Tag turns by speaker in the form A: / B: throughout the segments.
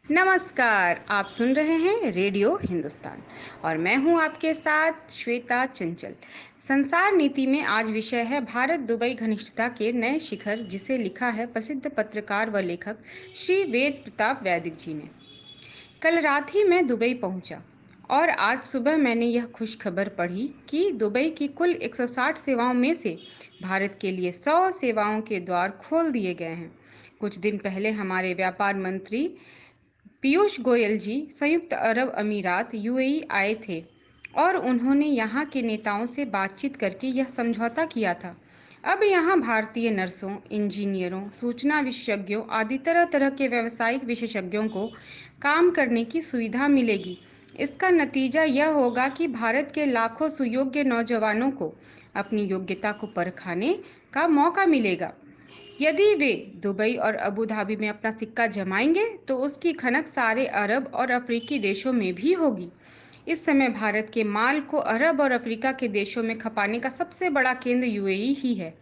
A: नमस्कार, आप सुन रहे हैं रेडियो हिंदुस्तान और मैं हूं आपके साथ श्वेता चंचल। संसार नीति में आज विषय है भारत दुबई घनिष्ठता के नए शिखर, जिसे लिखा है प्रसिद्ध पत्रकार व लेखक श्री वेद प्रताप वैदिक जी ने। कल रात ही मैं दुबई पहुंचा और आज सुबह मैंने यह खुश खबर पढ़ी कि दुबई की कुल 160 सेवाओं में से भारत के लिए 100 सेवाओं के द्वार खोल दिए गए हैं। कुछ दिन पहले हमारे व्यापार मंत्री पीयूष गोयल जी संयुक्त अरब अमीरात यूएई आए थे और उन्होंने यहाँ के नेताओं से बातचीत करके यह समझौता किया था। अब यहाँ भारतीय नर्सों, इंजीनियरों, सूचना विशेषज्ञों आदि तरह तरह के व्यावसायिक विशेषज्ञों को काम करने की सुविधा मिलेगी। इसका नतीजा यह होगा कि भारत के लाखों सुयोग्य नौजवानों को अपनी योग्यता को परखाने का मौका मिलेगा। यदि वे दुबई और अबू धाबी में अपना सिक्का जमाएंगे तो उसकी खनक सारे अरब और अफ्रीकी देशों में भी होगी। इस समय भारत के माल को अरब और अफ्रीका के देशों में खपाने का सबसे बड़ा केंद्र यूएई ही है।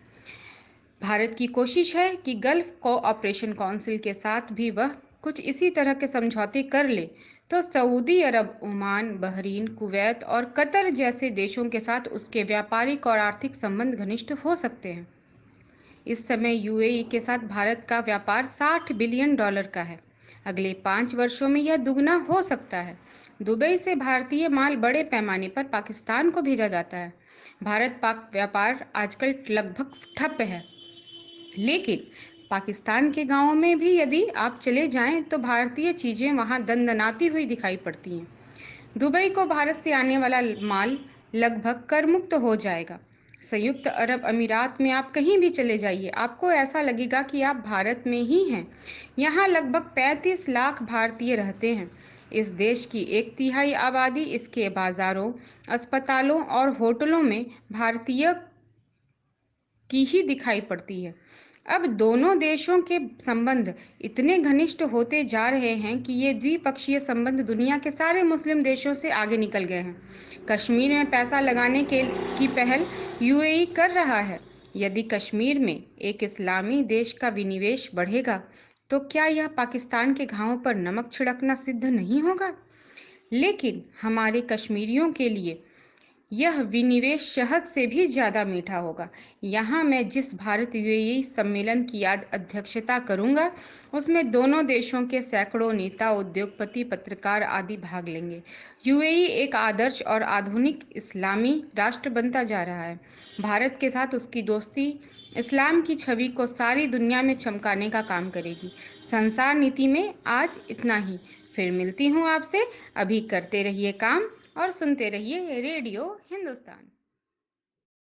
A: भारत की कोशिश है कि गल्फ कोऑपरेशन काउंसिल के साथ भी वह कुछ इसी तरह के समझौते कर ले, तो सऊदी अरब, ओमान, बहरीन, कुवैत और कतर जैसे देशों के साथ उसके व्यापारिक और आर्थिक संबंध घनिष्ठ हो सकते हैं। इस समय यूएई के साथ भारत का व्यापार $60 बिलियन का है। अगले 5 वर्षों में यह दुगना हो सकता है। दुबई से भारतीय माल बड़े पैमाने पर पाकिस्तान को भेजा जाता है। भारत पाक व्यापार आजकल लगभग ठप है, लेकिन पाकिस्तान के गांवों में भी यदि आप चले जाएं तो भारतीय चीजें वहां दंदनाती हुई दिखाई पड़ती हैं। दुबई को भारत से आने वाला माल लगभग कर मुक्त हो जाएगा। संयुक्त अरब अमीरात में आप कहीं भी चले जाइए, आपको ऐसा लगेगा कि आप भारत में ही हैं। यहाँ लगभग 35 लाख भारतीय रहते हैं। इस देश की 1/3 आबादी इसके बाजारों, अस्पतालों और होटलों में भारतीय की ही दिखाई पड़ती है। अब दोनों देशों के संबंध इतने घनिष्ठ होते जा रहे हैं कि ये द्विपक्षीय संबंध दुनिया के सारे मुस्लिम देशों से आगे निकल गए हैं। कश्मीर में पैसा लगाने के की पहल यूएई कर रहा है। यदि कश्मीर में एक इस्लामी देश का विनिवेश बढ़ेगा, तो क्या यह पाकिस्तान के घावों पर नमक छिड़कना सिद्ध नहीं होगा? लेकिन हमारे कश्मीरियों के लिए यह विनिवेश शहद से भी ज्यादा मीठा होगा। यहाँ मैं जिस भारत यूएई सम्मेलन की आज अध्यक्षता करूंगा, उसमें दोनों देशों के सैकड़ों नेता, उद्योगपति, पत्रकार आदि भाग लेंगे। यूएई एक आदर्श और आधुनिक इस्लामी राष्ट्र बनता जा रहा है। भारत के साथ उसकी दोस्ती इस्लाम की छवि को सारी दुनिया में चमकाने का काम करेगी। संसार नीति में आज इतना ही। फिर मिलती हूँ आपसे। अभी करते रहिए काम और सुनते रहिए रेडियो हिंदुस्तान।